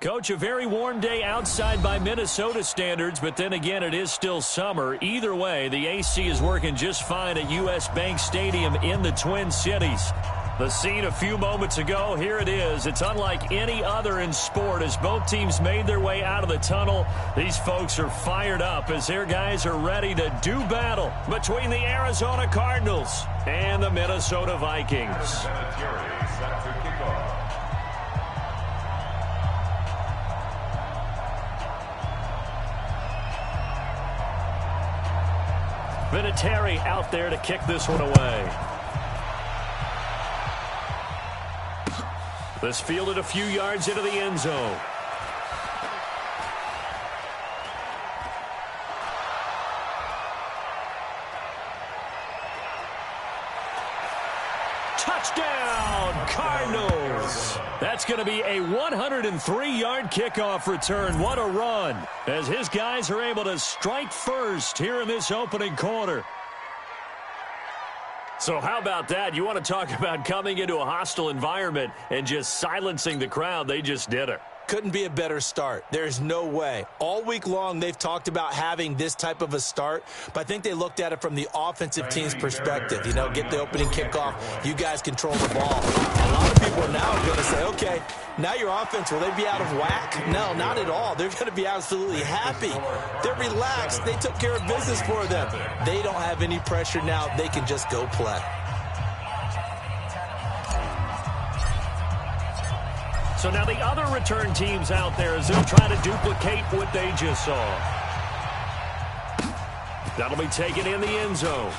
Coach, a very warm day outside by Minnesota standards, but then again, it is still summer. Either way, the AC is working just fine at U.S. Bank Stadium in the Twin Cities. The scene a few moments ago, here it is. It's unlike any other in sport as both teams made their way out of the tunnel. These folks are fired up as their guys are ready to do battle between the Arizona Cardinals and the Minnesota Vikings. Vinatieri out there to kick this one away. This fielded a few yards into the end zone. Touchdown, Cardinals. That's going to be a 103-yard kickoff return. What a run, as his guys are able to strike first here in this opening quarter. So how about that? You want to talk about coming into a hostile environment and just silencing the crowd. They just did it. Couldn't be a better start. There's no way. All week long, they've talked about having this type of a start, but I think they looked at it from the offensive team's perspective. You know, get the opening kickoff. You guys control the ball. A lot of people are now going to say, okay, now your offense, will they be out of whack? No, not at all. They're going to be absolutely happy. They're relaxed. They took care of business for them. They don't have any pressure now. They can just go play. So now the other return teams out there as they'll try to duplicate what they just saw. That'll be taken in the end zone.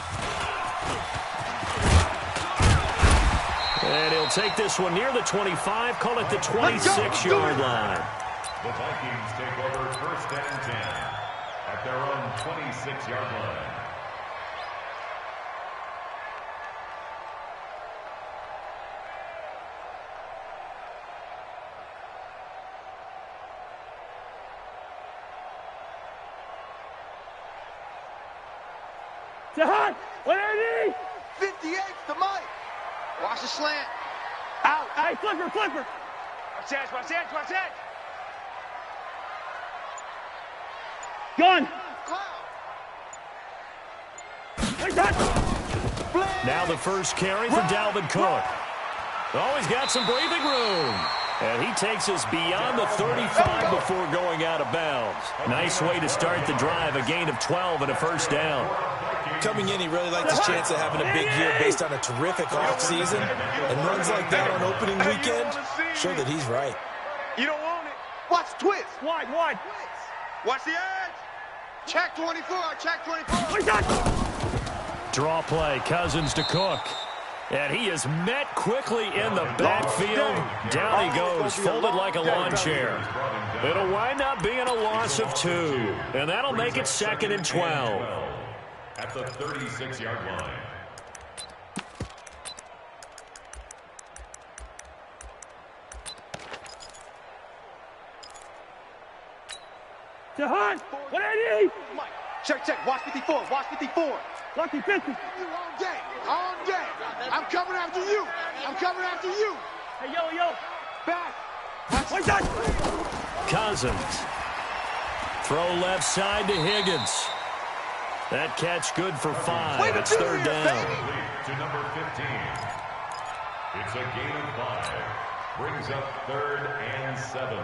And he'll take this one near the 25, call it the 26-yard line. The Vikings take over first and 10 at their own 26-yard line. Hot. 180. 58 to Mike. Watch the slant. Out. Hey, flipper. Watch that. Gun. Now the first carry for Dalvin Cook. Oh, he's got some breathing room. And he takes us beyond the 35 before going out of bounds. Nice way to start the drive. A gain of 12 and a first down. Coming in, he really liked his chance of having a big year based on a terrific offseason. And runs like that on opening weekend, show that he's right. You don't want it. Watch the twist. Wide. Watch the edge. Check 24. Draw play, Cousins to Cook. And he is met quickly in the backfield. Down he goes, folded like a lawn chair. It'll wind up being a loss of 2. And that'll make it 2nd and 12. At the 36-yard line. To Hunt. 180. Check. Watch 54. Lucky 50. You all day. I'm coming after you. Hey, yo. Back. What's that? Cousins. Throw left side to Higgins. That catch good for 5. It's 3rd down. To number 15. It's a gain of 5. Brings up 3rd and 7.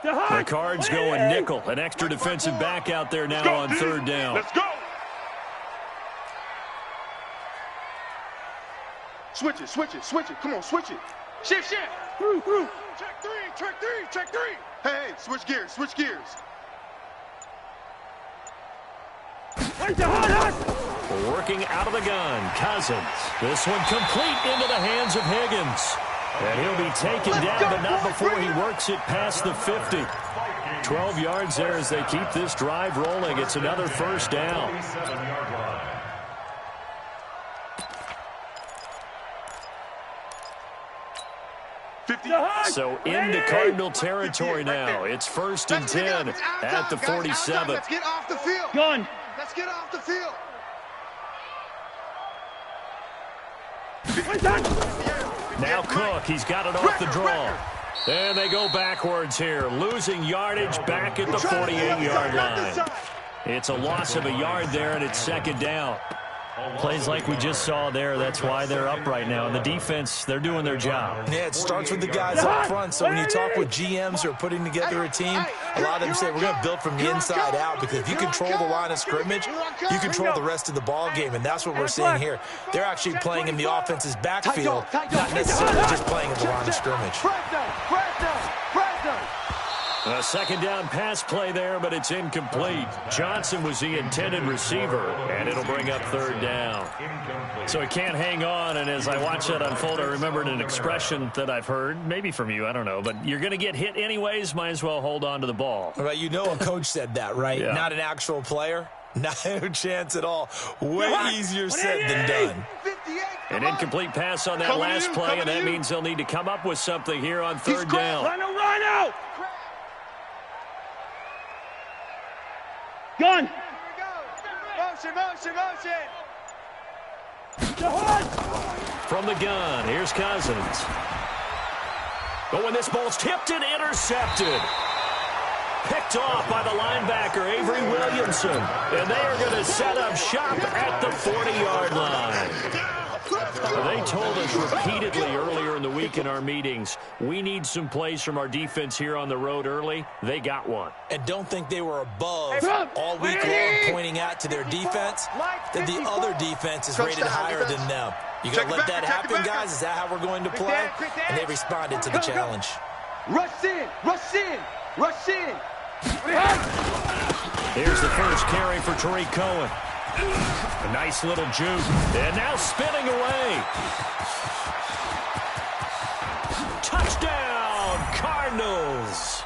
The Cards going nickel. An extra defensive back out there now on 3rd down. Let's go. Switch it. Come on, switch it. Shift. Through. Check 3. Hey, switch gears. Where's the Hunt? Working out of the gun, Cousins. This one complete into the hands of Higgins. And he'll be taken down, but not before he works it past the 50. 12 yards there as they keep this drive rolling. It's another first down. So into Cardinal territory now. It's 1st and 10 at the 47. Let's get off the field. Gun. Let's get off the field. Now Cook, he's got it off the draw. And they go backwards here, losing yardage back at the 48-yard line. It's a loss of a yard there, and it's second down. Plays like we just saw there, that's why they're up right now. And the defense, they're doing their job. Yeah, it starts with the guys up front. So when you talk with GMs who are putting together a team, a lot of them say we're going to build from the inside out, because if you control the line of scrimmage, you control the rest of the ball game, and that's what we're seeing here. They're actually playing in the offense's backfield, not necessarily just playing at the line of scrimmage. A second down pass play there, but it's incomplete. Johnson was the intended receiver, and it'll bring up third down. So he can't hang on, and as I watch that unfold, I remembered an expression that I've heard, maybe from you, I don't know, but you're going to get hit anyways, might as well hold on to the ball. Right, you know a coach said that, right? Yeah. Not an actual player. No chance at all. Way easier said than done. An incomplete pass on that last play, and that means they'll need to come up with something here on third down. Rhino! Gun! Motion! From the gun, here's Cousins. Oh, and this ball's tipped and intercepted. Picked off by the linebacker, Avery Williamson. And they are going to set up shop at the 40-yard line. They told us repeatedly earlier in the week in our meetings, we need some plays from our defense here on the road early. They got one. And don't think they were above all week long pointing out to their defense that the other defense is rated higher than them. You going to let that happen, guys? Is that how we're going to play? And they responded to the challenge. Rush in! Here's the first carry for Tariq Cohen. A nice little juke. And now spinning away. Touchdown, Cardinals.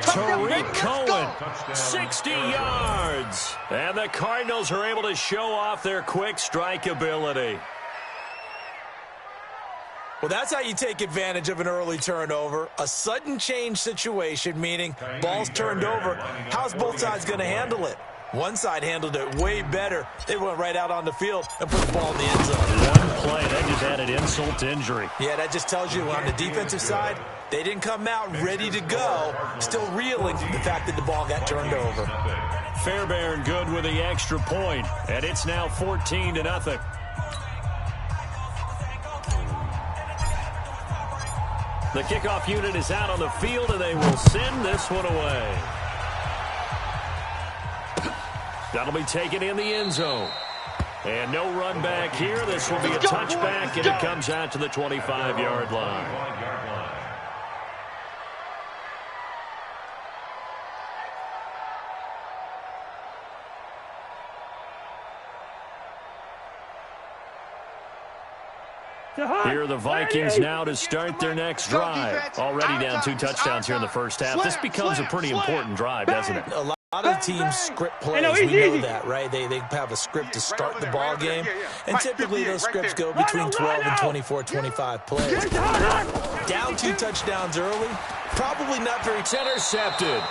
Tariq Cohen, 60 yards. And the Cardinals are able to show off their quick strike ability. Well, that's how you take advantage of an early turnover. A sudden change situation, meaning ball's turned over. How's both sides going to handle it? One side handled it way better. They went right out on the field and put the ball in the end zone. One play, that just added insult to injury. Yeah, that just tells you on the defensive side, they didn't come out ready to go, still reeling the fact that the ball got turned over. Fairbairn good with the extra point, and it's now 14-0. The kickoff unit is out on the field, and they will send this one away. That'll be taken in the end zone. And no run back here. This will be a touchback, and it comes out to the 25-yard line. Here are the Vikings now to start their next drive. Already down 2 touchdowns here in the first half. This becomes a pretty important drive, doesn't it? A lot of teams script plays. We know that, right? They have a script to start the ball game. And typically those scripts go between 12 and 24, 25 plays. Down 2 touchdowns early, probably not very... It's intercepted.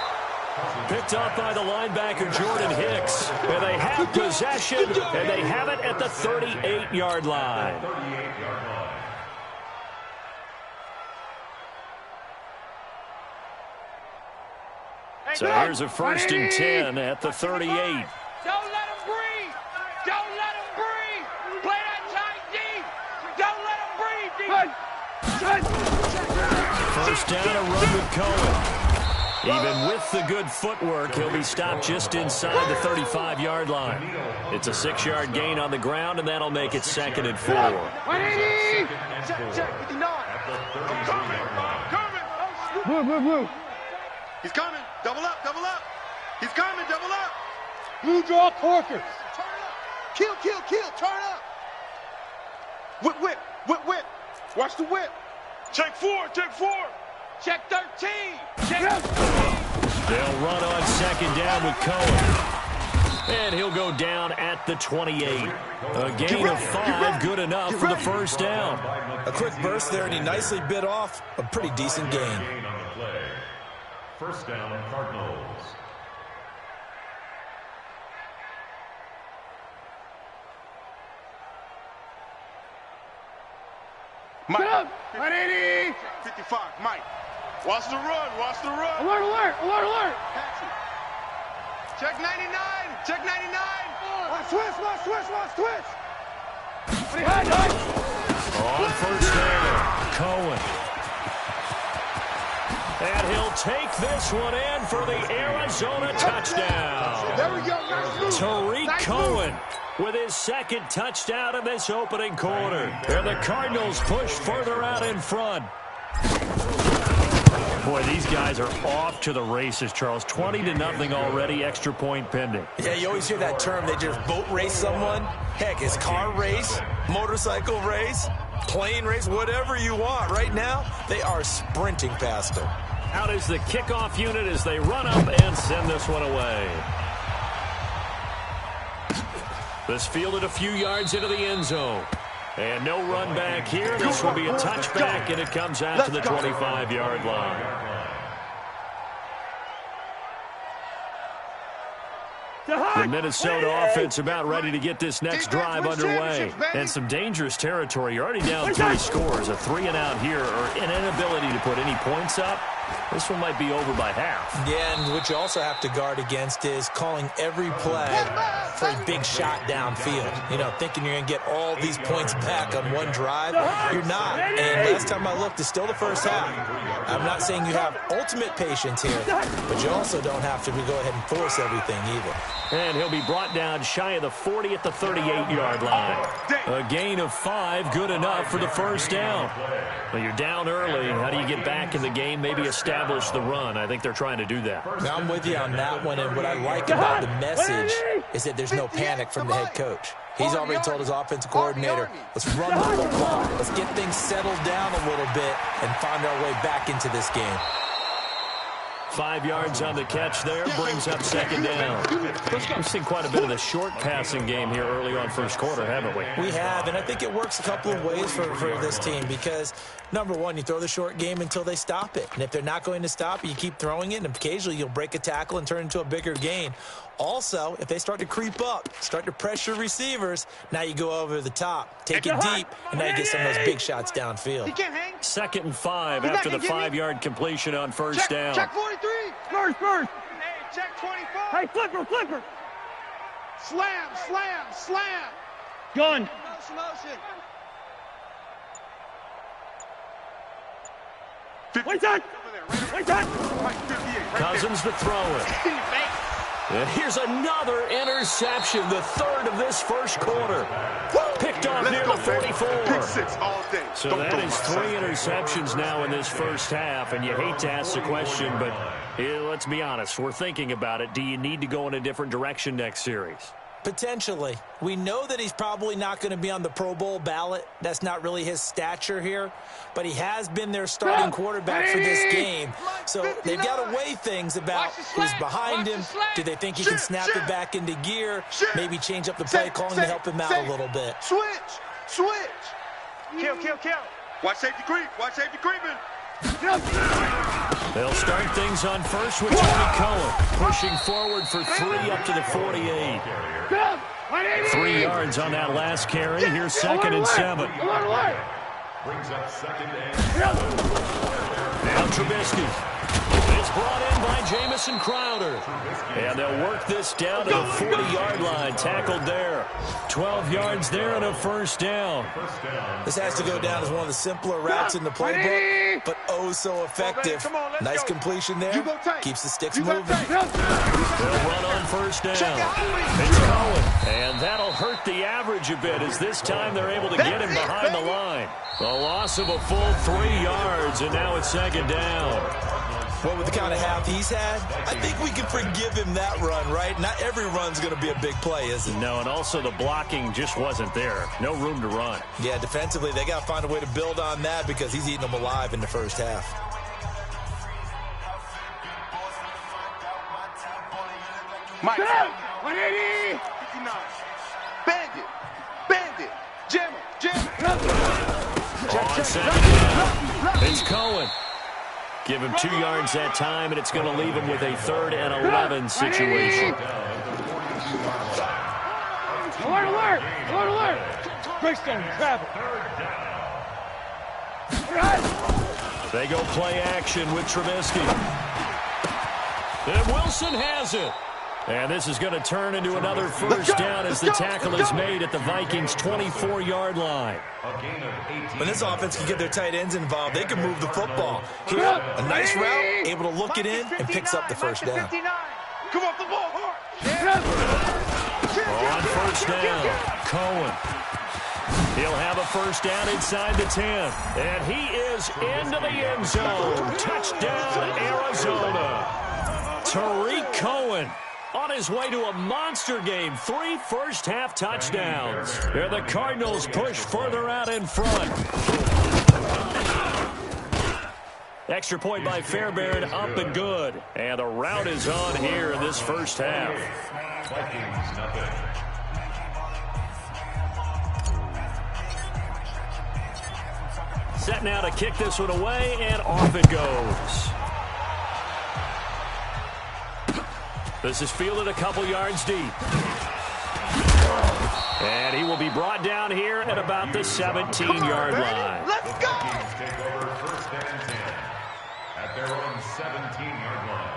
Picked up by the linebacker, Jordan Hicks. And they have possession, and they have it at the 38-yard line. So here's a 1st and 10 at the 38. Don't let him breathe. Don't let him breathe. Play that tight deep. Don't let him breathe. First down, a run with Cohen. Even with the good footwork, he'll be stopped just inside the 35-yard line. It's a 6-yard gain on the ground, and that'll make it 2nd and 4. 180. Check. 59. Blue. He's coming. Double up. He's coming. Double up. Blue draw Corker. Kill. Turn up. Whip. Watch the whip. Check 4. Check 13. They'll run on 2nd down with Cohen. And he'll go down at the 28. A gain of 5, good enough for the first down. A quick burst there, and he nicely bit off a pretty decent gain. First down, Cardinals. Mike. Get up. 180. 55, Mike. Watch the run, watch the run. Alert, alert, alert, alert. Check 99, check 99. Watch switch, watch switch, watch switch. On first down, Cohen. And he'll take this one in for the Arizona touchdown. There we go, nice move. Tariq Nice Cohen move. with his second touchdown in this opening quarter. And the Cardinals push further out in front. Boy, these guys are off to the races, Charles. 20-0 already, extra point pending. Yeah, you always hear that term, they just boat race someone. Heck, it's car race, motorcycle race, plane race, whatever you want. Right now, they are sprinting past them. Out is the kickoff unit as they run up and send this one away. This fielded a few yards into the end zone. And no run back here. This will be a touchback, and it comes out to the 25-yard line. The Minnesota offense about ready to get this next drive underway. And some dangerous territory. You're already down 3 scores. A 3-and-out here or an inability to put any points up. This one might be over by half. Yeah, and what you also have to guard against is calling every play for a big shot downfield. You know, thinking you're going to get all these points back on one drive. You're not. And last time I looked, it's still the first half. I'm not saying you have ultimate patience here, but you also don't have to go ahead and force everything either. And he'll be brought down shy of the 40 at the 38-yard line. A gain of 5, good enough for the first down. Well, you're down early. How do you get back in the game? Maybe establish the run. I think they're trying to do that. Now, I'm with you on that one, and what I like about the message is that there's no panic from the head coach. He's already told his offensive coordinator, let's run the football. Let's get things settled down a little bit and find our way back into this game. 5 yards on the catch there, brings up second down. We've seen quite a bit of the short passing game here early on first quarter, haven't we? We have, and I think it works a couple of ways for this team because, number one, you throw the short game until they stop it. And if they're not going to stop it, you keep throwing it, and occasionally you'll break a tackle and turn it into a bigger gain. Also, if they start to creep up, start to pressure receivers, now you go over the top, take it deep, and now you get some of those big shots downfield. He can't hang. 2nd and 5 after the 5-yard completion on first down. Check 43. First. Hey, check 24. Hey, flipper. Slam. Gun. Motion. Wait time. Wait time. Cousins to throw it. And here's another interception, the 3rd of this first quarter. Picked off near the 44. Pick 6 all day. So that is 3 interceptions now in this first half, and you hate to ask the question, but let's be honest, we're thinking about it. Do you need to go in a different direction next series? Potentially. We know that he's probably not going to be on the Pro Bowl ballot. That's not really his stature here. But he has been their starting quarterback for this game. So they've got to weigh things about who's behind him. Do they think he can snap it back into gear? Maybe change up the play calling to help him out a little bit. Switch. Kill. Watch safety creeping. They'll start things on first with Tariq Cohen, pushing forward for 3 up to the 48. 3 yards on that last carry. Here's 2nd and 7. Brings up 2nd and Now Trubisky. It's brought in by Jamison Crowder. And they'll work this down to the 40-yard line. Tackled there. 12 yards there and a first down. This has to go down as one of the simpler routes in the playbook, but oh so effective. Nice completion there. Keeps the sticks moving. They'll run on first down. It's Cohen. And that'll hurt the average a bit as this time they're able to get him behind the line. The loss of a full 3 yards, and now it's 2nd down. Well, with the kind of half he's had, I think we can forgive him that run, right? Not every run's going to be a big play, is it? No, and also the blocking just wasn't there. No room to run. Yeah, defensively, they got to find a way to build on that because he's eating them alive in the first half. Mike. 180. 59. Bandit. Jam him. On 2nd down, it's Cohen. Give him 2 yards that time, and it's going to leave him with a 3rd and 11 situation. Alert. Breakstone, travel. They go play action with Trubisky. And Wilson has it. And this is going to turn into another first down as the tackle is made at the Vikings' 24-yard line. When this offense can get their tight ends involved, they can move the football. Here, a nice route, able to look it in, and picks up the first down. Come off the ball hard. On first down, Cohen. He'll have a first down inside the 10. And he is into the end zone. Touchdown, Arizona. Tariq Cohen on his way to a monster game. 3 first-half touchdowns. And the Cardinals push further out in front. Extra point by Fairbairn, up and good. And the route is on here in this first half. Vikings nothing. Set now to kick this one away, and off it goes. This is fielded a couple yards deep. And he will be brought down here at about the 17-yard line. Let's go. Vikings take over first and 10 at their own 17-yard line.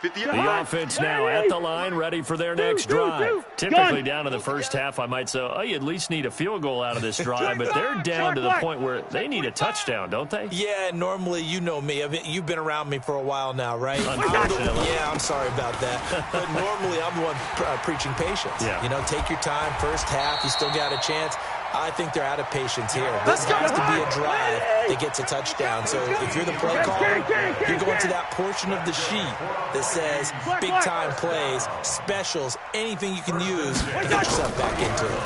50 The offense now at the line, ready for their next drive. Typically down in the first half, I might say, oh, you at least need a field goal out of this drive, but they're down to the point where they need a touchdown, don't they? Yeah, normally, you know me. I mean, you've been around me for a while now, right? Unfortunately. Yeah, I'm sorry about that. But normally, I'm the one preaching patience. Yeah. You know, take your time, first half, you still got a chance. I think they're out of patience here. This has to be a drive that gets a touchdown. So if you're the play caller, you're going to that portion of the sheet that says big-time plays, specials, anything you can use to get yourself back into it.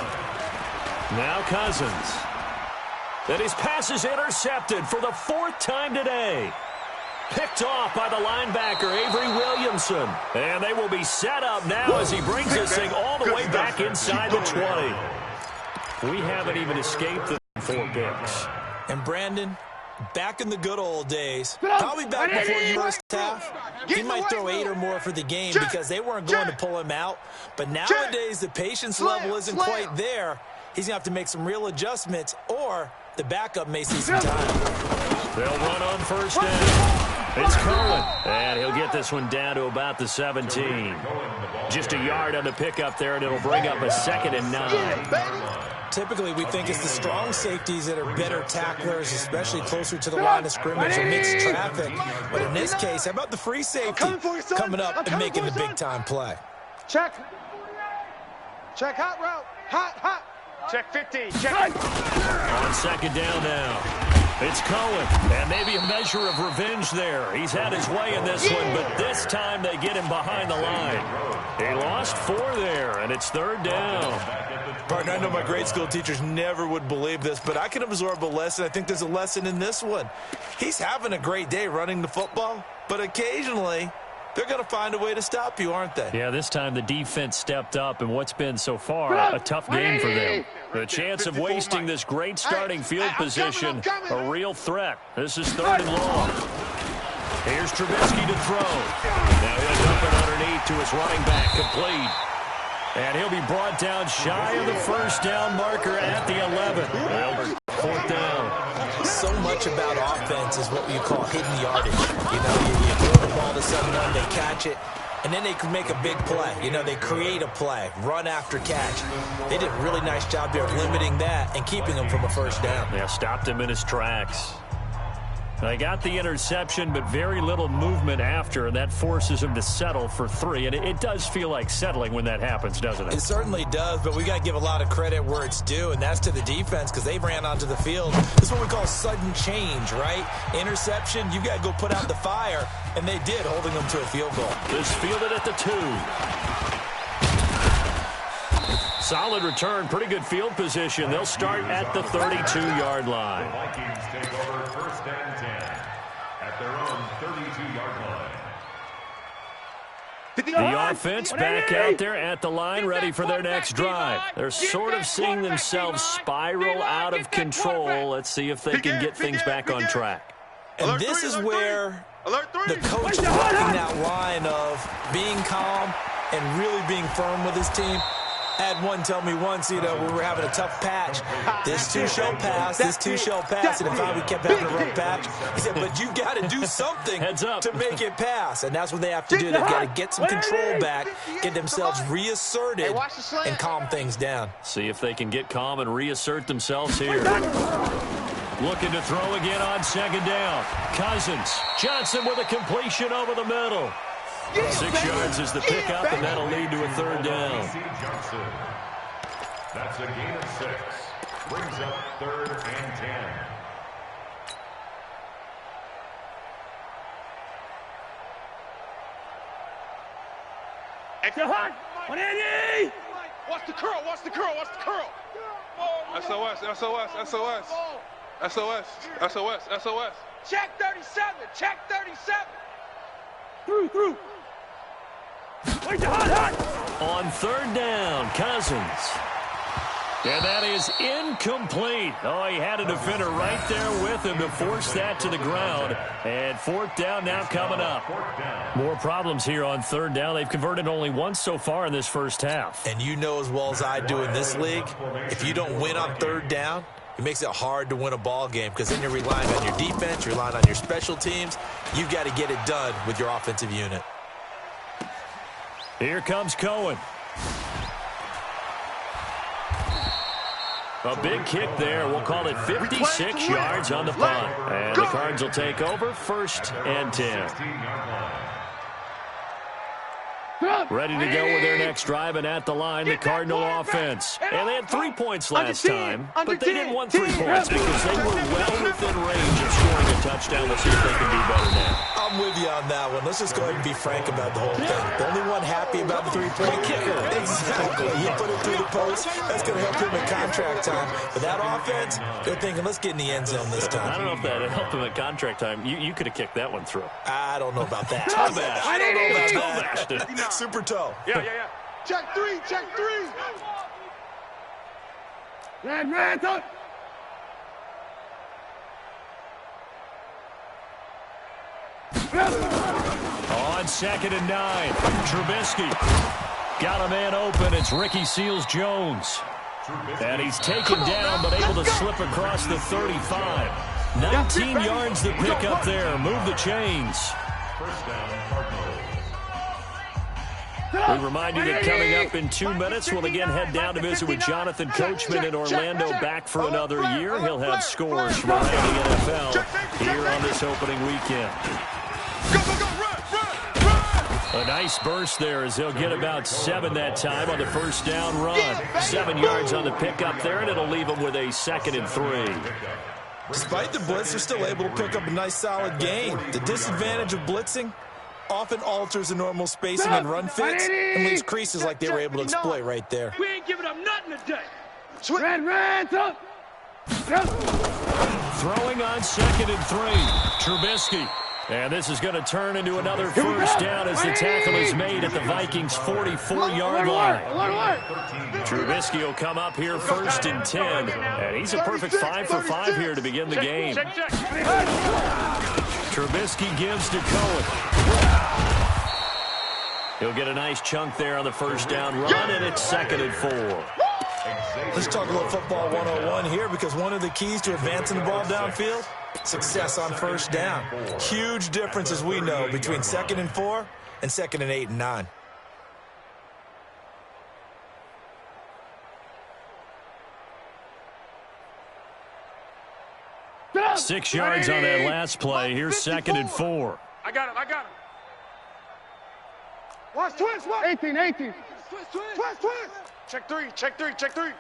Now Cousins. And his pass is intercepted for the 4th time today. Picked off by the linebacker, Avery Williamson. And they will be set up now as he brings this thing all the way back inside the 20. We haven't even escaped the 4 picks. And Brandon, back in the good old days, probably back before you first half, he might throw 8 or more for the game because they weren't going to pull him out. But nowadays, the patience level isn't quite there. He's going to have to make some real adjustments, or the backup may see some time. They'll run on first down. It's Cohen, and he'll get this one down to about the 17. Just a yard on the pickup there, and it'll bring up a 2nd and 9. Typically, we think it's the strong safeties that are better tacklers, especially closer to the line of scrimmage amidst traffic. But in this case, how about the free safety coming up and making the big-time play? Check. Check hot route. Hot. Check 50. Check. On 2nd down now. It's Cohen, and maybe a measure of revenge there. He's had his way in this one, but this time they get him behind the line. He lost 4 there, and it's 3rd down. Partner, I know my grade school teachers never would believe this, but I can absorb a lesson. I think there's a lesson in this one. He's having a great day running the football, but occasionally they're going to find a way to stop you, aren't they? Yeah, this time the defense stepped up, and what's been so far a tough game for them. The chance of wasting this great starting field position, a real threat. This is 3rd and long. Here's Trubisky to throw. Now he'll dump it underneath to his running back, complete. And he'll be brought down shy of the first down marker at the 11. Well, 4th down. So much about offense is what you call hidden yardage. You know, you throw the ball to someone, they catch it, and then they can make a big play. You know, they create a play, run after catch. They did a really nice job there of limiting that and keeping him from a first down. Yeah, stopped him in his tracks. They got the interception, but very little movement after, and that forces him to settle for 3. And it does feel like settling when that happens, doesn't it? It certainly does, but we got to give a lot of credit where it's due, and that's to the defense because they ran onto the field. This is what we call sudden change, right? Interception, you got to go put out the fire, and they did, holding them to a field goal. This fielded at the 2. Solid return, pretty good field position. They'll start at the 32-yard line. The Vikings take over first and 10 at their own 32-yard line. The offense back out there at the line, ready for their next drive. They're sort of seeing themselves spiral out of control. Let's see if they can get things back on track. And this is where the coach is walking that line of being calm and really being firm with his team. Had one tell me once, we were having a tough patch. This too shall pass. This too shall pass. And if we kept having a rough patch, he said, but you got to do something to make it pass. And that's what they have to do. They've got to get some control back, get themselves reasserted, and calm things down. See if they can get calm and reassert themselves here. Looking to throw again on second down. Cousins. Johnson with a completion over the middle. 6 yards is the pickup, and that'll lead to a third down. That's a gain of 6. Brings up 3rd and 10. Extra hot. 180. Watch the curl. Watch the curl. Watch the curl. SOS. SOS. SOS. SOS. SOS. SOS. Check 37. Check 37. Through. On third down, Cousins. And that is incomplete. Oh, he had a defender right there with him to force that to the ground. And 4th down now coming up. More problems here on 3rd down. They've converted only once so far in this first half. And you know as well as I do in this league, if you don't win on 3rd down, it makes it hard to win a ball game because then you're relying on your defense, you're relying on your special teams. You've got to get it done with your offensive unit. Here comes Cohen. A big kick there. We'll call it 56 yards on the punt. And the Cards will take over 1st and 10. Ready to go with their next drive, and at the line, the Cardinal offense. And they had 3 points last time, but they didn't want 3 points because they were well within range of scoring a touchdown. Let's see if they can do better now. I'm with you on that one. Let's just go ahead and be frank about the whole thing. The only one happy about the 3-point kicker. Exactly. He put it through the post. That's going to help him in contract time. But that offense, they're thinking, let's get in the end zone this time. I don't know if that helped him at contract time. You could have kicked that one through. I don't know about that. I don't know about that. Super toe. Yeah. Check 3. Check 3. Red. Up. On 2nd and 9, Trubisky got a man open. It's Ricky Seals-Jones. And he's taken down, but able to slip across the 35. 19 yards to pick up there. Move the chains. First down, Cardinals. We remind you that coming up in 2 minutes, we'll again head down to visit with Jonathan Coachman in Orlando, back for another year. He'll have scores from around the NFL here on this opening weekend. A nice burst there as they'll get about 7 that time on the first down run. 7 yards on the pickup there, and it'll leave them with a 2nd and 3. Despite the blitz, they're still able to pick up a nice solid gain. The disadvantage of blitzing often alters the normal spacing and run fits and leaves creases like they were able to exploit right there. We ain't giving up nothing today. Red. Up. Throwing on 2nd and 3. Trubisky. And this is going to turn into another first down as the tackle is made at the Vikings' 44-yard line. Trubisky will come up here 1st and 10. And he's a perfect 5 for 5 here to begin the game. Trubisky gives to Cohen. He'll get a nice chunk there on the first down run, and it's 2nd and 4. Let's talk a little football 101 here, because one of the keys to advancing the ball downfield, success on first down. Huge difference, as we know, between 2nd and 4 and 2nd and 8 and 9. Six yards on that last play. Here's 2nd and 4. I got him. Watch twist. 18. Twist. Check 3.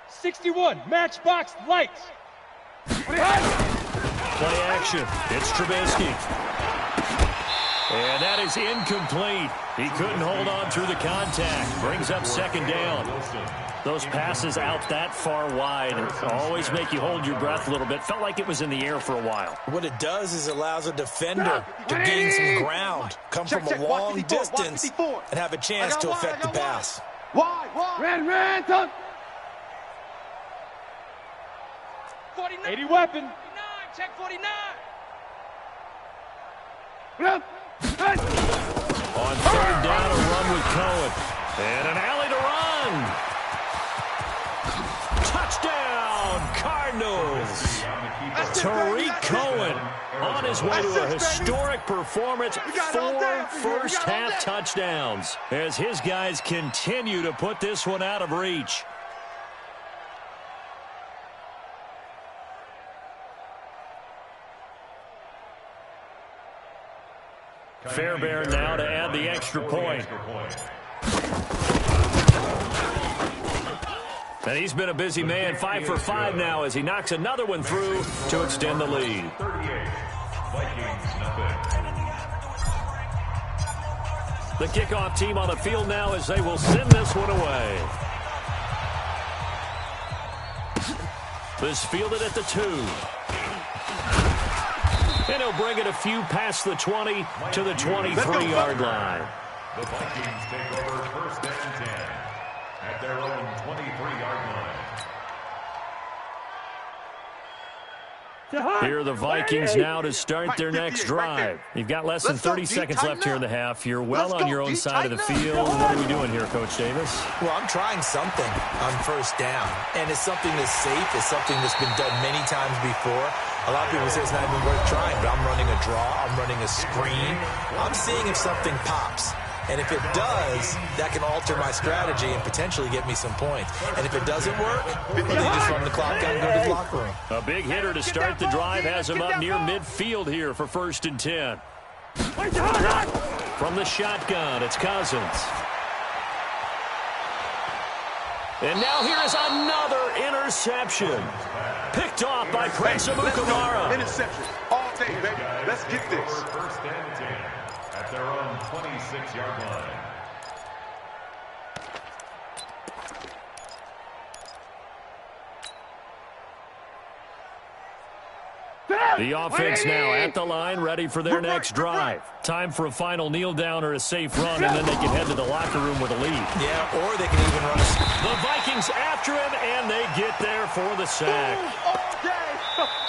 61. Matchbox lights. Play action. It's Trubisky. And that is incomplete. He couldn't hold on through the contact. Brings up 2nd down. Those passes out that far wide always make you hold your breath a little bit. Felt like it was in the air for a while. What it does is it allows a defender to gain some ground, come from a long distance, and have a chance to affect the pass. Red. Up. 49. 80 weapon. 49. Check 49. On 3rd down, a run with Cohen. And an alley to run. Cardinals. Tariq Cohen on his way to a historic performance. 4 first-half touchdowns as his guys continue to put this one out of reach. Fairbairn now to add the extra point. And he's been a busy man, 5 for 5 now as he knocks another one through to extend the lead. 38. Vikings, nothing. The kickoff team on the field now as they will send this one away. This fielded at the 2. And he'll bring it a few past the 20 to the 23-yard line. The Vikings take over first and 10 at their own 23-yard line. Here are the Vikings now to start their next drive. You've got less than 30 seconds left here in the half. You're well on your own side of the field. What are we doing here, Coach Davis? Well, I'm trying something on first down, and it's something that's safe. It's something that's been done many times before. A lot of people say it's not even worth trying, but I'm running a draw. I'm running a screen. I'm seeing if something pops. And if it does, that can alter my strategy and potentially get me some points. And if it doesn't work, then you just run the clock out and go to the locker room. A big hitter to start the drive has him up near midfield here for first and 10. From the shotgun, it's Cousins. And now here is another interception. Picked off by Prince Amukamara. Interception. All day, baby. Let's get this. First and 10 at their own 26-yard line. The offense now at the line, ready for their next drive. Time for a final kneel down or a safe run, and then they can head to the locker room with a lead. Yeah, or they can even run a... The Vikings after him, and they get there for the sack.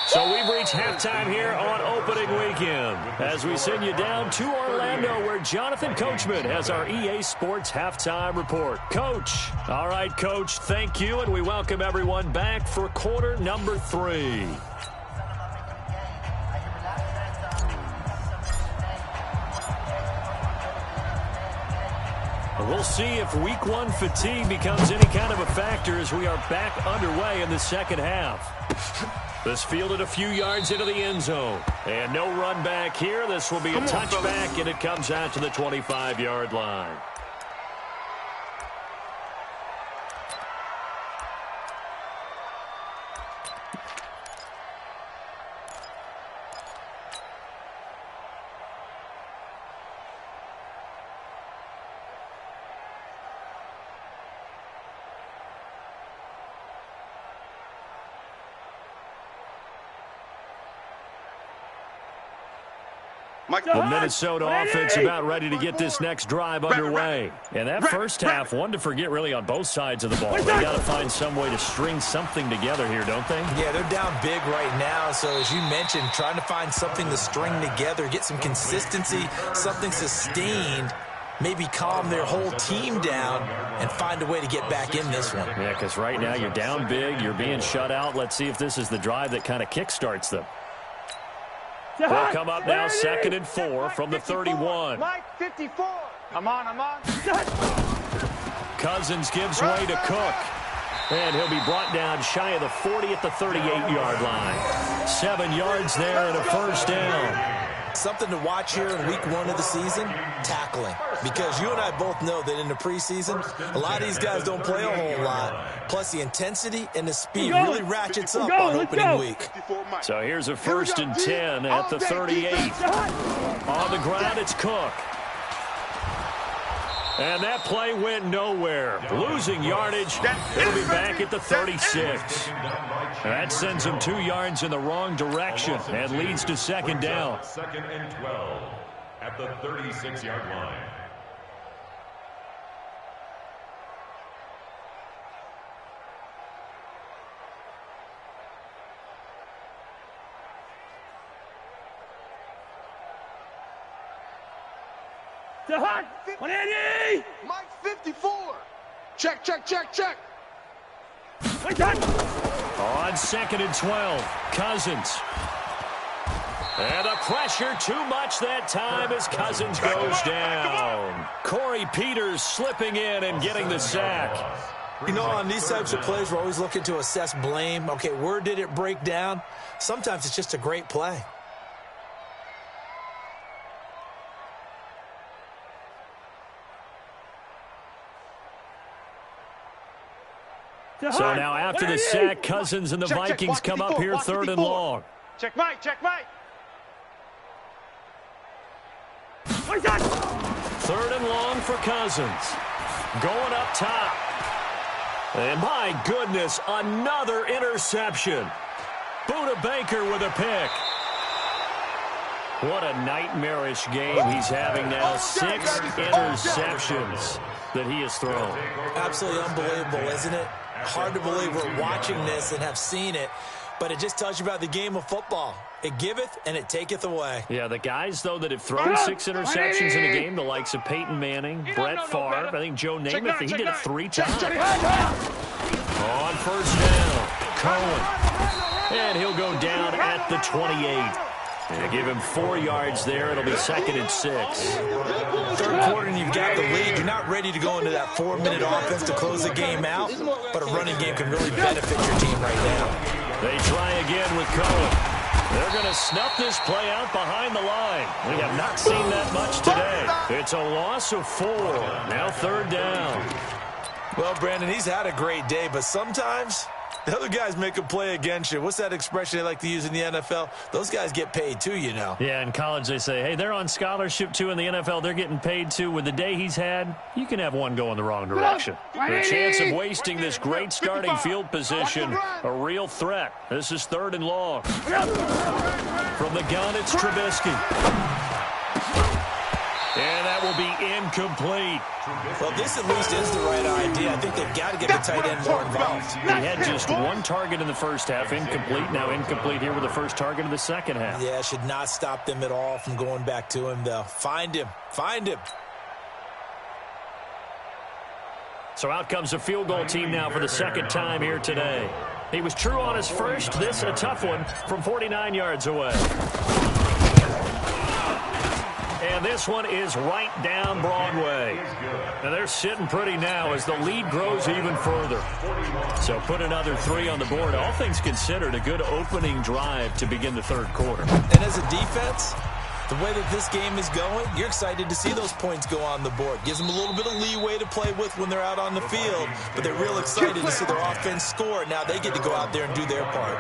So we've reached halftime here on opening weekend as we send you down to Orlando where Jonathan Coachman has our EA Sports halftime report. Coach. All right, Coach, thank you, and we welcome everyone back for quarter number 3. We'll see if week 1 fatigue becomes any kind of a factor as we are back underway in the second half. This fielded a few yards into the end zone. And no run back here. This will be a touchback, and it comes out to the 25-yard line. The Minnesota offense about ready to get this next drive underway. And that first half, one to forget really on both sides of the ball. They got to find some way to string something together here, don't they? Yeah, they're down big right now. So as you mentioned, trying to find something to string together, get some consistency, something sustained, maybe calm their whole team down and find a way to get back in this one. Yeah, because right now you're down big, you're being shut out. Let's see if this is the drive that kind of kickstarts them. They'll come up now 2nd and 4 from the 31. Mike 54. I'm on. Cousins gives way to Cook. And he'll be brought down shy of the 40 at the 38-yard line. 7 yards there and a first down. Something to watch here in week 1 of the season, tackling. Because you and I both know that in the preseason, a lot of these guys don't play a whole lot. Plus the intensity and the speed really ratchets up on opening week. So here's a 1st and 10 at the 38. On the ground, it's Cook. And that play went nowhere. Losing yardage. It'll be back at the 36. That sends them 2 yards in the wrong direction and leads to 2nd down. 2nd and 12 at the 36-yard line. Mike 54. Check. On 2nd and 12, Cousins. And the pressure too much that time as Cousins goes down. Corey Peters slipping in and getting the sack. You know, on these types of plays, we're always looking to assess blame. Okay, where did it break down? Sometimes it's just a great play. So now after the sack, Cousins and the Vikings come up here 3rd and long. Check Mike, check Mike. 3rd and long for Cousins. Going up top. And my goodness, another interception. Buda Baker with a pick. What a nightmarish game he's having now. 6 interceptions that he has thrown. Absolutely unbelievable, isn't it? Hard to believe we're watching this and have seen it, but it just tells you about the game of football. It giveth and it taketh away. Yeah, the guys, though, that have thrown 6 interceptions in a game, the likes of Peyton Manning, Brett Favre, I think Joe Namath, he did it 3 times. On 1st down, Cohen. And he'll go down at the 28. And give him 4 yards there. It'll be 2nd and 6. 3rd quarter and you've got the lead. You're not ready to go into that 4-minute offense to close the game out, but a running game can really benefit your team right now. They try again with Cohen. They're going to snuff this play out behind the line. We have not seen that much today. It's a loss of 4. Now 3rd down. Well, Brandon, he's had a great day, but sometimes the other guys make a play against you. What's that expression they like to use in the NFL? Those guys get paid too, you know. Yeah, in college they say, hey, they're on scholarship too. In the NFL, they're getting paid too. With the day he's had, you can have one go in the wrong direction. The chance of wasting this great starting field position, a real threat. This is 3rd and long. From the gun, it's Trubisky. And that will be incomplete. Well, this at least is the right idea. I think they've got to get the tight end more involved. He had just 1 target in the first half, incomplete. Now incomplete here with the first target of the second half. Yeah, should not stop them at all from going back to him, though. Find him. Find him. So out comes a field goal team now for the 2nd time here today. He was true on his first. This a tough one from 49 yards away. And this one is right down Broadway. And they're sitting pretty now as the lead grows even further. So put another 3 on the board. All things considered, a good opening drive to begin the 3rd quarter. And as a defense, the way that this game is going, you're excited to see those points go on the board. Gives them a little bit of leeway to play with when they're out on the field. But they're real excited to see their offense score. Now they get to go out there and do their part.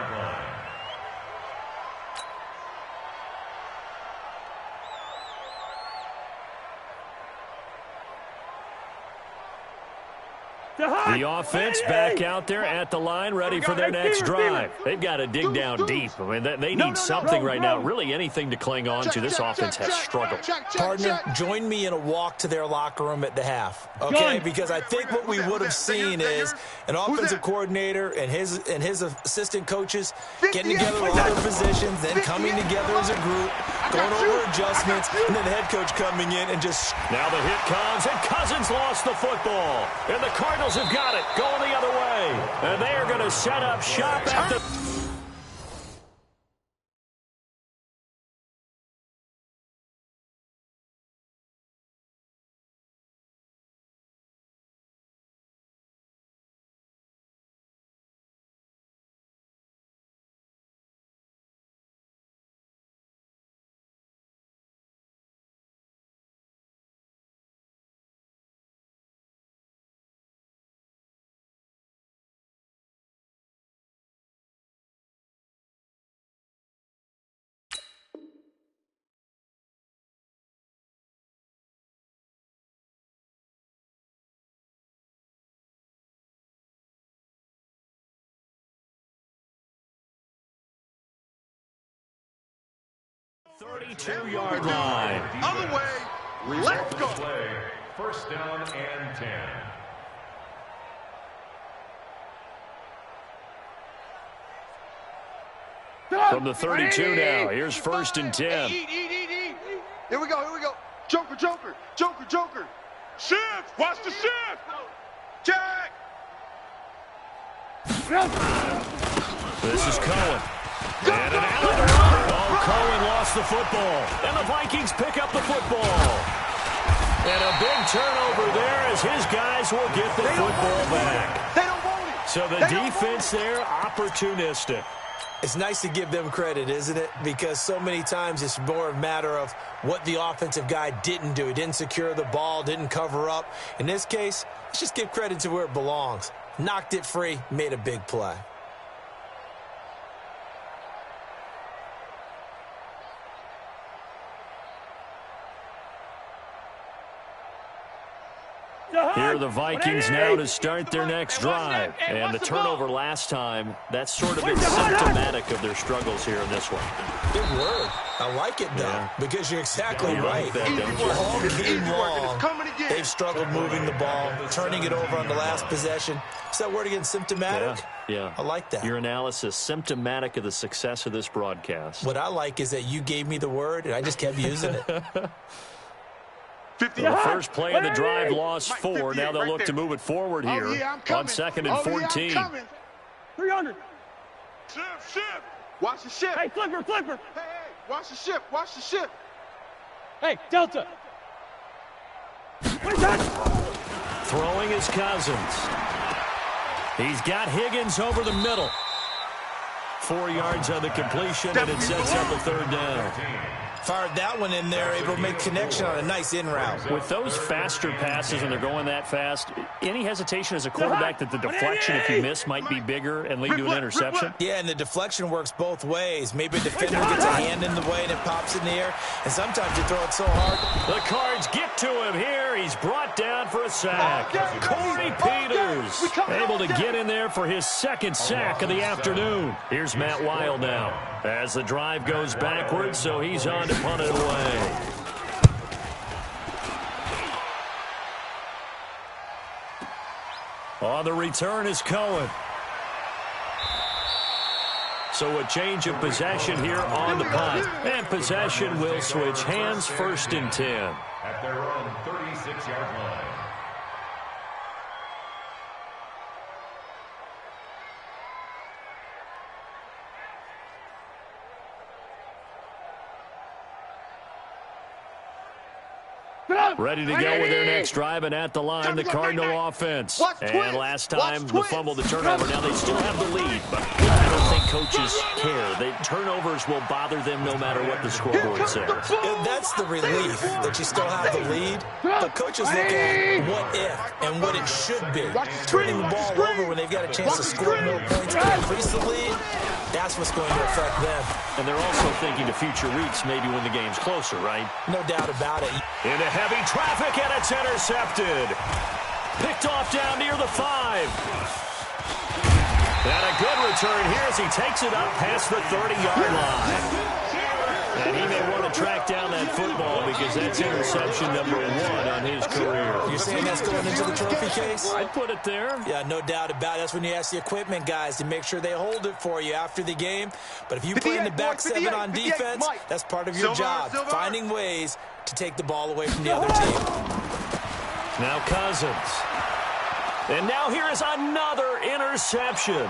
The offense back out there at the line, ready for their next drive. They've got to dig down deep. I mean, they need something right now, really anything to cling on to. This offense has struggled. Partner, join me in a walk to their locker room at the half, okay? Because I think what we would have seen is an offensive coordinator and his assistant coaches getting together with other positions, then coming together as a group, going over adjustments, and then the head coach coming in and just... Now the hit comes, and Cousins lost the football. And the Cardinals have got it, going the other way. And they are going to set up shop at the... ...32-yard line. Other way. Let's go. Play. 1st down and 10. From the 32 now, here's 1st and 10. Eat. Here we go. Joker. Shift. Watch the shift. Check. This is Cohen. And an alley to run. Oh, Cohen lost the football. And the Vikings pick up the football. And a big turnover there as his guys will get the football back. They don't want it. So the defense there, opportunistic. It's nice to give them credit, isn't it? Because so many times it's more a matter of what the offensive guy didn't do. He didn't secure the ball, didn't cover up. In this case, let's just give credit to where it belongs. Knocked it free, made a big play. Here are the Vikings now to start their next drive. And the turnover last time, that's sort of been symptomatic of their struggles here in this one. Good word. I like it, though, because you're exactly right. All game long, they've struggled moving the ball, turning it over on the last possession. Is that word again, symptomatic? Yeah. I like that. Your analysis, symptomatic of the success of this broadcast. What I like is that you gave me the word, and I just kept using it. The first play of the drive lost 4. Now they'll look to move it forward here on 2nd and 14. 300. Shift. Watch the shift. Hey, flipper. Hey, watch the shift. Hey, Delta. Throwing is Cousins. He's got Higgins over the middle. 4 yards on the completion, and it sets up a third down. Fired that one in there, able to make connection on a nice in route. With those faster passes when they're going that fast, any hesitation as a quarterback that the deflection, if you miss, might be bigger and lead to an interception? Yeah, and the deflection works both ways. Maybe a defender gets a hand in the way and it pops in the air, and sometimes you throw it so hard. The Cards get to him here. He's brought down for a sack. Corey Peters able to get in there for his second sack of the afternoon. Here's Matt Wild now as the drive goes backwards, so he's on to punt it away. On the return is Cohen. So a change of possession here on the punt. And possession will switch hands, 1st and 10. At their own 36-yard line. Ready to go with their next drive, and at the line, the Cardinal offense. And last time, the fumble, the turnover. Now they still have the lead, but I don't think coaches care. The turnovers will bother them no matter what the scoreboard says. That's the relief that you still have the lead. The coaches look at what if and what it should be. Turning the ball over when they've got a chance to score more points and increase the lead, that's what's going to affect them. And they're also thinking to future weeks, maybe when the game's closer, right? No doubt about it. Into heavy traffic, and it's intercepted. Picked off down near the 5. And a good return here as he takes it up past the 30-yard line. And he may want to track down that football because that's interception number 1 on his career. You're saying that's going into the trophy case? I'd put it there. Yeah, no doubt about it. That's when you ask the equipment guys to make sure they hold it for you after the game. But if you play in the back 7 on defense, that's part of your job, finding ways to take the ball away from the other team. Now Cousins. And now here is another interception.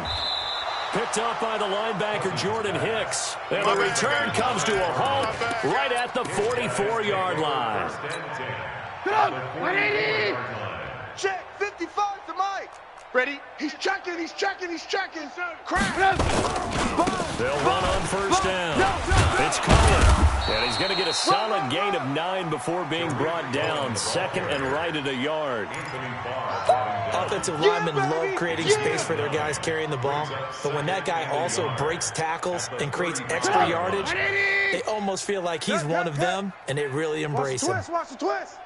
Picked up by the linebacker, Jordan Hicks. And the return comes to a halt right at the 44-yard line. Ready? Check, 55 to Mike. Ready? He's checking. Crack. They'll run on 1st down. It's Cohen. And he's going to get a solid gain of 9 before being brought down. 2nd and right at a yard. Offensive linemen love creating space for their guys carrying the ball. But when that guy also breaks tackles and creates extra yardage, they almost feel like he's one of them, and they really embrace him. Watch the twist.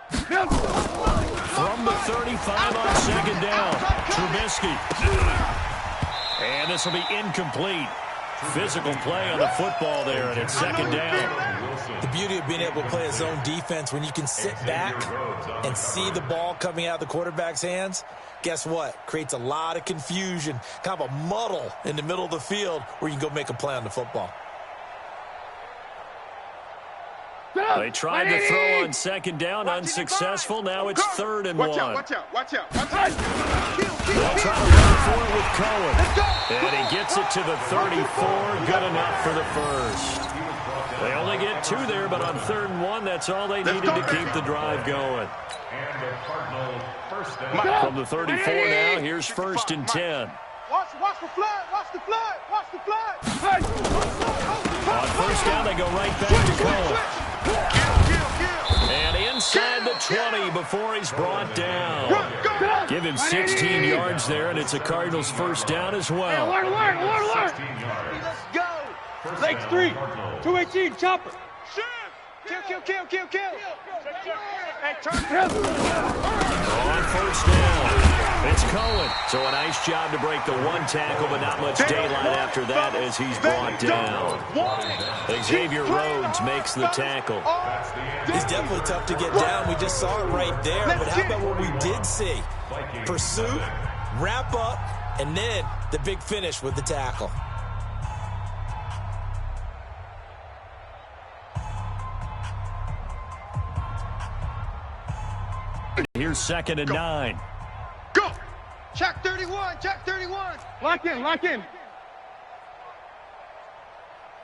From the 35 on 2nd down, Trubisky. And this will be incomplete. Physical play on the football there, and it's 2nd down. The beauty of being able to play a zone defense when you can sit back and see the ball coming out of the quarterback's hands, guess what? Creates a lot of confusion, kind of a muddle in the middle of the field where you can go make a play on the football. They tried to throw on second down, unsuccessful. Now it's 3rd and 1. Watch out, watch out, watch out. They'll try to run for it with Cohen. And he gets it to the 34. Good enough for the first. They only get 2 there, but on 3rd and 1, that's all they needed to keep the drive going. From the 34 now, here's 1st and 10. Watch the flood, watch the flood, watch the flood. On 1st down, they go right back to Cohen. And inside the 20 before he's brought down. Give him 16 yards there, and it's a Cardinals 1st down as well. Let's go. Legs 3, 218, chopper. Kill. Hey, turn. On 1st down, it's Cohen. So a nice job to break the 1 tackle, but not much daylight after that as he's brought down. Xavier Rhodes makes the tackle. He's definitely tough to get down. We just saw it right there. But how about what we did see? Pursuit, wrap up, and then the big finish with the tackle. Here's 2nd and 9. Go. Check 31, check 31. Lock in.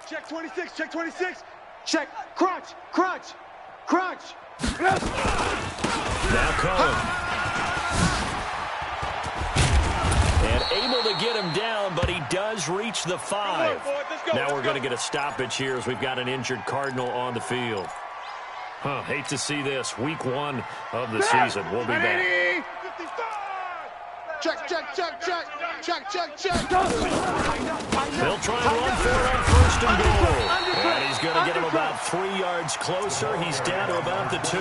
Check 26, check 26. Check, crunch. Now Cohen. And able to get him down, but he does reach the 5. Now we're going to get a stoppage here as we've got an injured Cardinal on the field. Hate to see this. Week 1 of the season. We'll be back. Check. They'll try and run for it on 1st and goal. And he's going to get him about 3 yards closer. He's down to about the 2.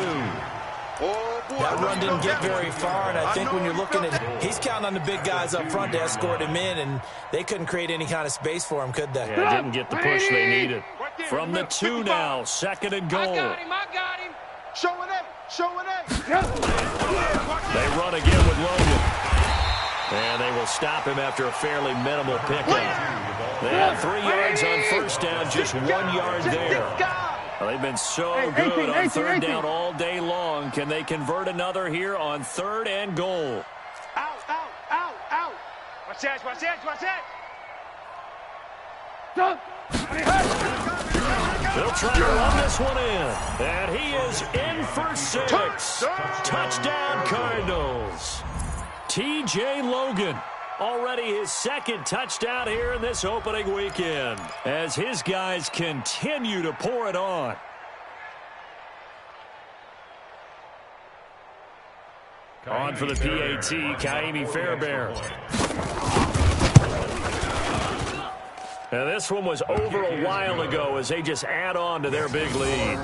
That run didn't get very far, and I think when you're looking at he's counting on the big guys up front to escort him in, and they couldn't create any kind of space for him, could they? Yeah, didn't get the push they needed. From the 2 now, 2nd and goal. I got him. Showing A. They run again with Logan. And they will stop him after a fairly minimal pickup. They had 3 yards on 1st down, just 1 yard there. Well, they've been so good on 3rd down all day long. Can they convert another here on 3rd and goal? Out. Watch that. They'll try to run this one in. And he is in for 6. Touchdown, Cardinals. T.J. Logan, already his 2nd touchdown here in this opening weekend, as his guys continue to pour it on. On for the PAT, Kaimi Fairbairn. Now this one was over a while ago as they just add on to their big lead.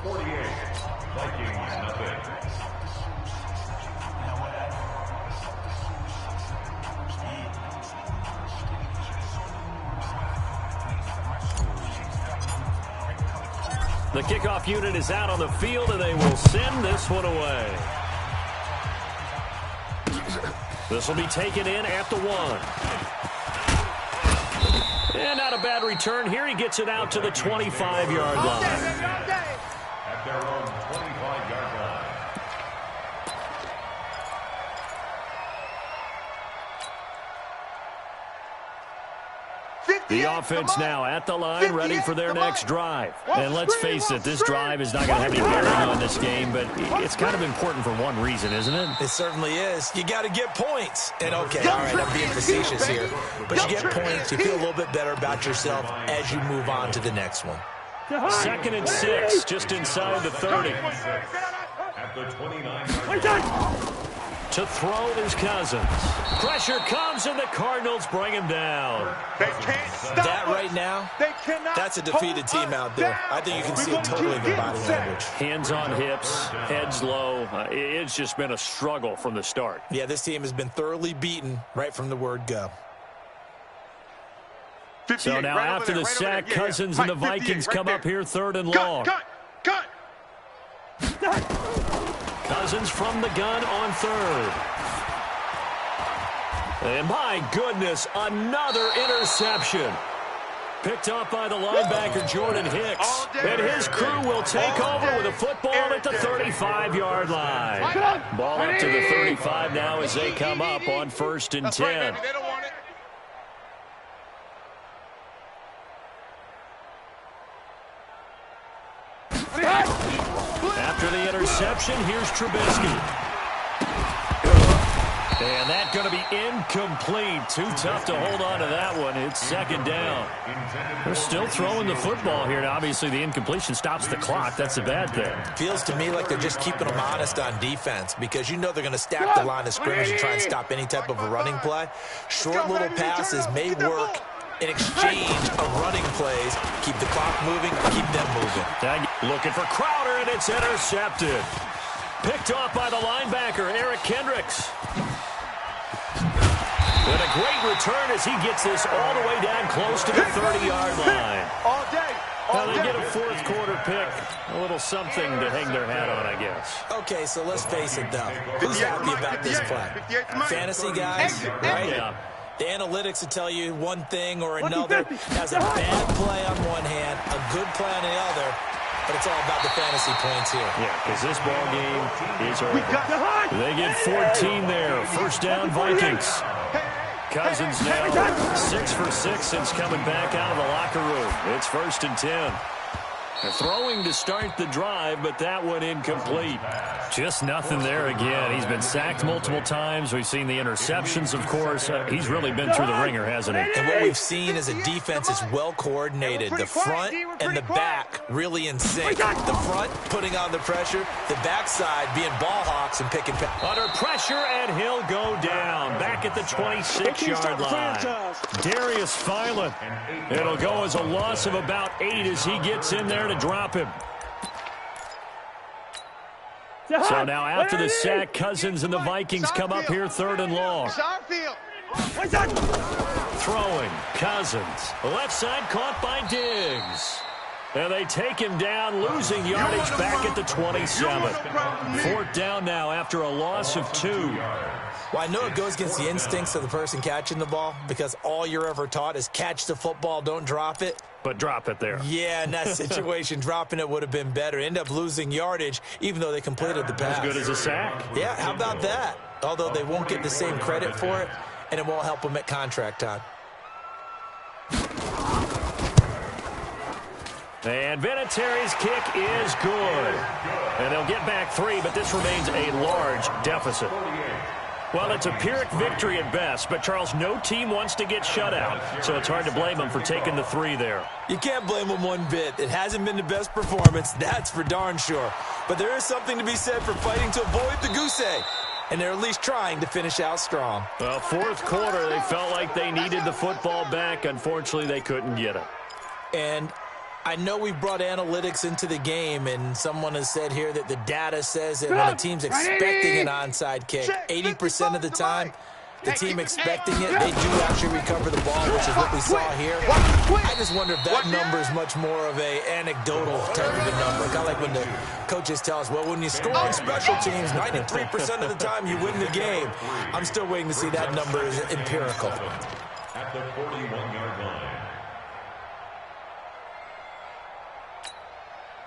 48, Vikings nothing. The kickoff unit is out on the field, and they will send this one away. This will be taken in at the 1. And not a bad return here. He gets it out to the 25-yard line. At their own 25-yard line. The offense now at the line, ready for their next drive. And let's face it, this drive is not going to have any bearing on this game, but it's kind of important for one reason, isn't it? It certainly is. You got to get points. And okay, all right, I'm being facetious here. But you get points, you feel a little bit better about yourself as you move on to the next one. 2nd and 6, just inside the 30. At the 29-yard line. To throw is Cousins. Pressure comes, and the Cardinals bring him down. They can't stop that right now, that's a defeated team out there. I think you can see it totally in their body language. Hands on hips, heads low. It's just been a struggle from the start. Yeah, this team has been thoroughly beaten right from the word go. So now after the sack, Cousins and the Vikings come up here 3rd and long. Cut! Cousins from the gun on 3rd. And my goodness, another interception. picked off by the linebacker, Jordan Hicks. And his crew will take over with a football at the 35-yard line. Ball up to the 35 now as they come up on 1st and 10. After the interception, here's Trubisky. And that's going to be incomplete. Too tough to hold on to that one. It's 2nd down. They're still throwing the football here. Now, obviously, the incompletion stops the clock. That's a bad thing. Feels to me like they're just keeping them honest on defense because you know they're going to stack the line of scrimmage and try and stop any type of a running play. Short little passes may work in exchange of running plays. Keep the clock moving, keep them moving. Looking for Crowder, and it's intercepted. Picked off by the linebacker, Eric Kendricks. And a great return as he gets this all the way down close to the 30-yard line. Now they get a 4th quarter pick. A little something to hang their hat on, I guess. Okay, so let's face it, though. Who's happy about this play? Fantasy guys, right? Yeah. The analytics will tell you one thing or another. Has a bad play on one hand, a good play on the other. But it's all about the fantasy points here. Yeah, because this ball game is over. They get 14 there. 1st down, Vikings. Cousins now 6 for 6 since coming back out of the locker room. It's 1st and 10. They're throwing to start the drive, but that one incomplete. Just nothing there again. He's been sacked multiple times. We've seen the interceptions, of course. He's really been through the ringer, hasn't he? And what we've seen is a defense is well coordinated. The front and the back really in sync. The front putting on the pressure. The backside being ball hawks and picking. Under pressure, and he'll go down. Back at the 26-yard line. Darius Philon. It'll go as a loss of about 8 as he gets in there to drop him. So now after the sack, Cousins and the Vikings come up here 3rd and long. Throwing, Cousins. Left side caught by Diggs. And they take him down, losing yardage back at the 27. 4th down now after a loss of 2. Well, I know it goes against the instincts of the person catching the ball because all you're ever taught is catch the football, don't drop it. But drop it there. Yeah, in that situation, dropping it would have been better. End up losing yardage, even though they completed the pass. As good as a sack. Yeah, how about that? Although they won't get the same credit for it, and it won't help them at contract time. And Vinatieri's kick is good. And they'll get back 3, but this remains a large deficit. Well, it's a Pyrrhic victory at best, but, Charles, no team wants to get shut out, so it's hard to blame them for taking the 3 there. You can't blame them one bit. It hasn't been the best performance, that's for darn sure. But there is something to be said for fighting to avoid the goose egg, and they're at least trying to finish out strong. Well, 4th quarter, they felt like they needed the football back. Unfortunately, they couldn't get it. And I know we brought analytics into the game, and someone has said here that the data says that when a team's expecting an onside kick, 80% of the time, the team expecting it, they do actually recover the ball, which is what we saw here. I just wonder if that number is much more of an anecdotal type of a number. Kind of like when the coaches tell us, well, when you score on special teams, 93% of the time you win the game. I'm still waiting to see that number is empirical. At the 41-yard line.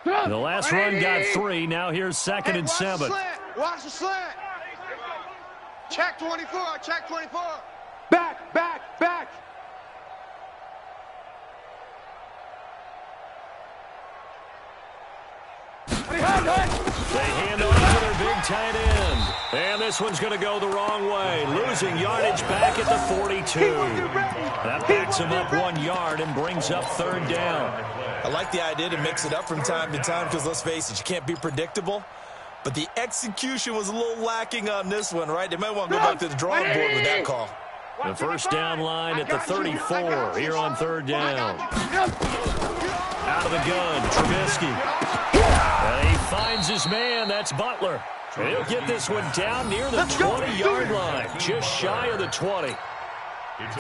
The last run got 3. Now here's 2nd and 7. Watch the slant. Check 24. Check 24. Back, back, back. They hand off to their big tight end. And this one's going to go the wrong way. Losing yardage back at the 42. That backs him up 1 yard and brings up 3rd down. I like the idea to mix it up from time to time because, let's face it, you can't be predictable. But the execution was a little lacking on this one, right? They might want to go back to the drawing board with that call. The 1st down line at the 34 here on 3rd down. Out of the gun, Trubisky. And he finds his man. That's Butler. He'll get this one down near the 20-yard line, just shy of the 20.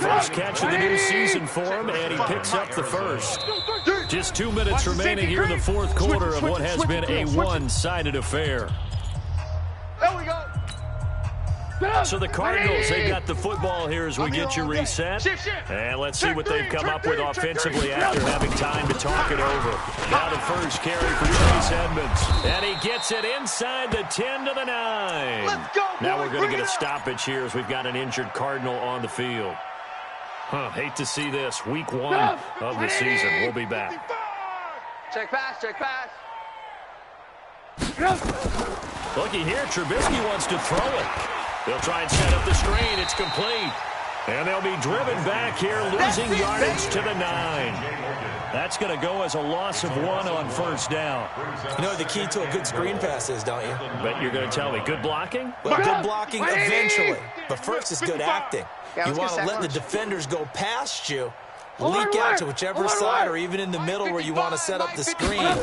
First catch of the new season for him, and he picks up the 1st. Just 2 minutes remaining here in the 4th quarter of what has been a one-sided affair. There we go. So the Cardinals, they've got the football here as we get you reset. And let's see what they've come up with offensively after having time to talk it over. Now the first carry for Chase Edmonds. And he gets it inside the 10 to the 9. Let's go, boys. Now we're going to get a stoppage here as we've got an injured Cardinal on the field. Hate to see this. Week 1 of the season. We'll be back. Check pass, check pass. Looky here, Trubisky wants to throw it. They'll try and set up the screen. It's complete. And they'll be driven back here, losing yardage to the 9. That's going to go as a loss of 1 on first down. You know what the key to a good screen pass is, don't you? But you're going to tell me, good blocking? Well, good blocking eventually. But first is good acting. You want to let the defenders go past you, leak out to whichever side or even in the middle where you want to set up the screen, and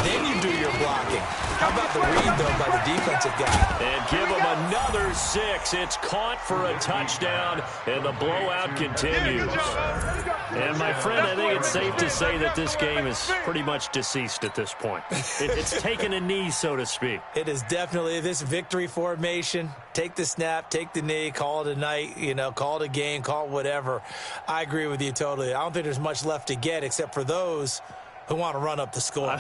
then you do your blocking. How about the read, though, by the defensive guy? And give him another 6. It's caught for a touchdown, and the blowout continues. And, my friend, I think it's safe to say that this game is pretty much deceased at this point. It's taken a knee, so to speak. It is definitely this victory formation. Take the snap, take the knee, call it a night, call it a game, call it whatever. I agree with you totally. I don't think there's much left to get except for those who want to run up the score.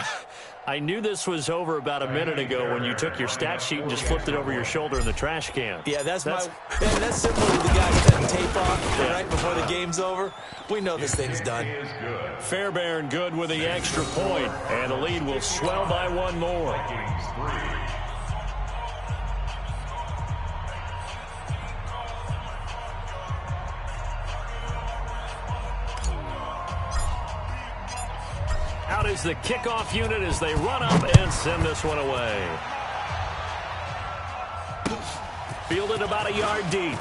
I knew this was over about a minute ago when you took your stat sheet and just flipped it over your shoulder in the trash can. Yeah, that's similar to the guys cutting tape off right before the game's over. We know this thing's done. Fairbairn good with the extra point, and the lead will swell by 1 more. Out is the kickoff unit as they run up and send this one away. Fielded about a yard deep.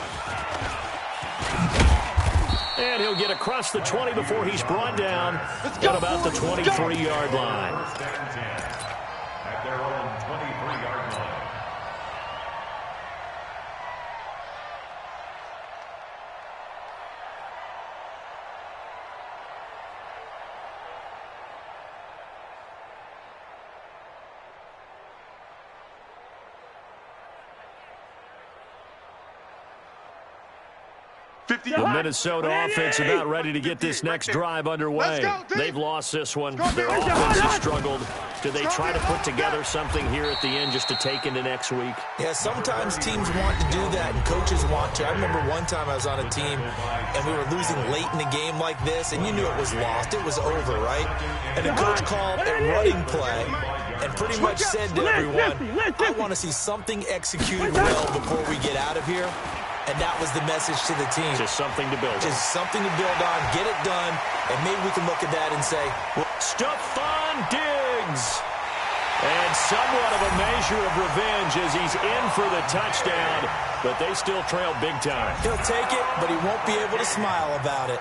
And he'll get across the 20 before he's brought down at about the 23-yard line. At their own 23-yard line. The Minnesota offense about ready to get this next drive underway. They've lost this one. Their offense has struggled. Do they try to put together something here at the end just to take into next week? Yeah, sometimes teams want to do that and coaches want to. I remember one time I was on a team and we were losing late in a game like this and you knew it was lost. It was over, right? And the coach called a running play and pretty much said to everyone, I want to see something executed well before we get out of here. And that was the message to the team. Just something to build on. Just something to build on, get it done, and maybe we can look at that and say, well, Stephon Diggs. And somewhat of a measure of revenge as he's in for the touchdown, but they still trail big time. He'll take it, but he won't be able to smile about it.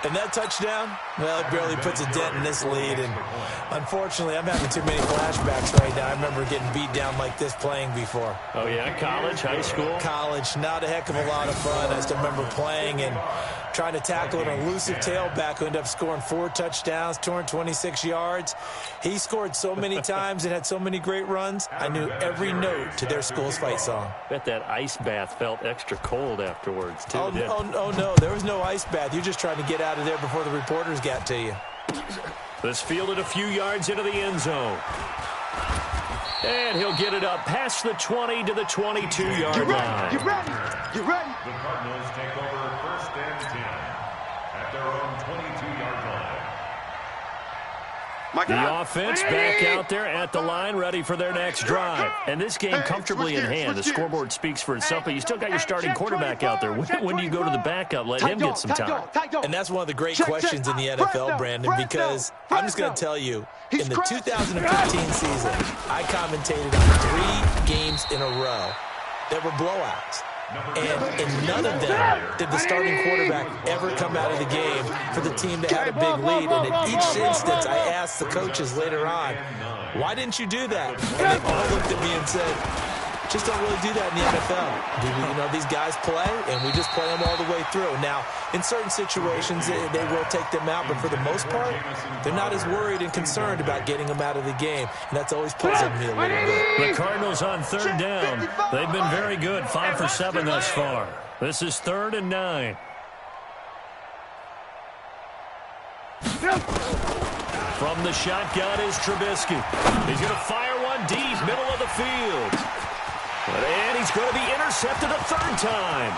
And that touchdown, well, it barely puts a dent in this lead. And unfortunately, I'm having too many flashbacks right now. I remember getting beat down like this playing before. Oh, yeah? College, high school? College. Not a heck of a lot of fun. I still remember playing and trying to tackle an elusive tailback who ended up scoring 4 touchdowns, 226 yards. He scored so many times and had so many great runs, I knew every note to their school's fight song. Bet that ice bath felt extra cold afterwards, too. Oh, no. There was no ice bath. You're just trying to get out of there before the reporters got to you. This fielded a few yards into the end zone. And he'll get it up past the 20 to the 22-yard line. You ready? You ready? The Cardinals take over 1st and 10 at their own 22-yard line. The offense back out there at the line, ready for their next drive. And this game comfortably in hand. The scoreboard speaks for itself, but you still got your starting quarterback out there. When do you go to the backup? Let him get some time. And that's one of the great questions in the NFL, Brandon, because I'm just going to tell you, in the 2015 season, I commentated on 3 games in a row that were blowouts. And in none of them did the starting quarterback ever come out of the game for the team that had a big lead. And in each instance, I asked the coaches later on, why didn't you do that? And they all looked at me and said, Just don't really do that in the NFL. These guys play, and we just play them all the way through. Now, in certain situations, they will take them out, but for the most part, they're not as worried and concerned about getting them out of the game, and that's always puzzled me a little bit. The Cardinals on third down. They've been very good, 5 for 7 thus far. This is 3rd and 9. From the shotgun is Trubisky. He's going to fire one deep, middle of the field. And he's going to be intercepted a 3rd time.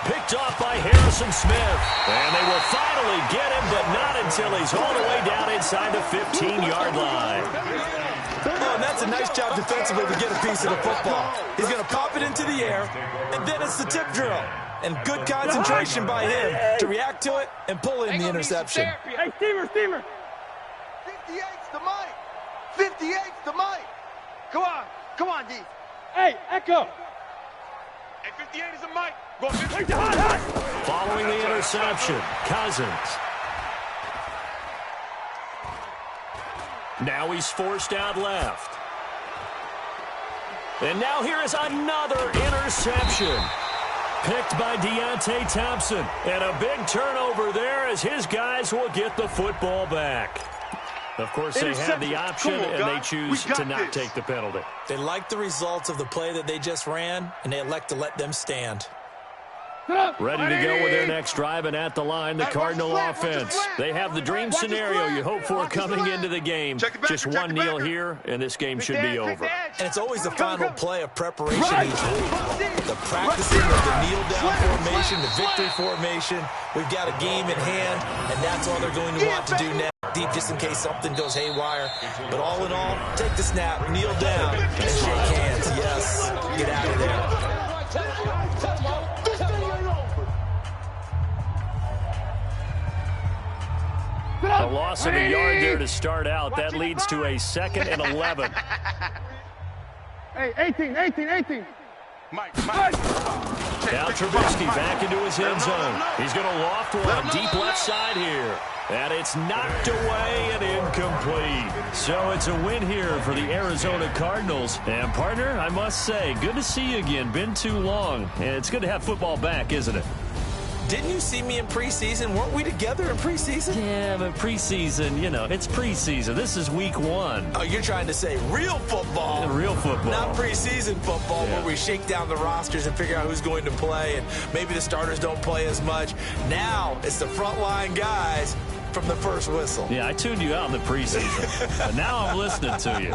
Picked off by Harrison Smith. And they will finally get him, but not until he's all the way down inside the 15-yard line. Oh, and that's a nice job defensively to get a piece of the football. He's going to pop it into the air, and then it's the tip drill. And good concentration by him to react to it and pull in the interception. Hey, Steamer. 58's the mic. 58's the mic. Come on, D. Hey, Echo. Hey, 58 is the mic. Go on, 58. Following the interception, Cousins. Now he's forced out left. And now here is another interception. Picked by Deontay Thompson. And a big turnover there as his guys will get the football back. Of course, they have the option, and they choose to not take the penalty. They like the results of the play that they just ran, and they elect to let them stand. Ready to go with their next drive, and at the line, the Cardinal offense. They have the dream scenario you hope for coming into the game. Just one kneel here, and this game should be over. And it's always the final play of preparation each week. The practicing of the kneel-down formation, the victory formation. We've got a game in hand, and that's all they're going to want to do now. Deep just in case something goes haywire. But all in all, take the snap, kneel down, and shake hands. Yes, get out of there. A loss of a yard there to start out. That leads to a 2nd and 11. Hey, 18. Mike. Now Trubisky back into his end zone. He's going to loft one deep left side here. And it's knocked away and incomplete. So it's a win here for the Arizona Cardinals. And, partner, I must say, good to see you again. Been too long. And it's good to have football back, isn't it? Didn't you see me in preseason? Weren't we together in preseason? Yeah, but preseason, it's preseason. This is week 1. Oh, you're trying to say real football. Real football. Not preseason football where we shake down the rosters and figure out who's going to play, and maybe the starters don't play as much. Now it's the frontline guys from the first whistle. Yeah, I tuned you out in the preseason. But now I'm listening to you.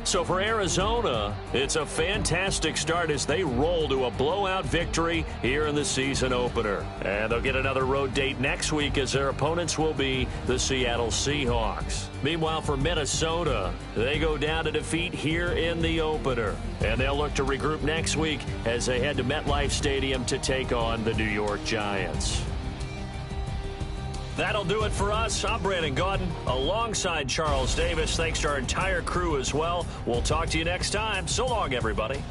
So for Arizona, it's a fantastic start as they roll to a blowout victory here in the season opener. And they'll get another road date next week as their opponents will be the Seattle Seahawks. Meanwhile, for Minnesota, they go down to defeat here in the opener. And they'll look to regroup next week as they head to MetLife Stadium to take on the New York Giants. That'll do it for us. I'm Brandon Gaudin alongside Charles Davis. Thanks to our entire crew as well. We'll talk to you next time. So long, everybody.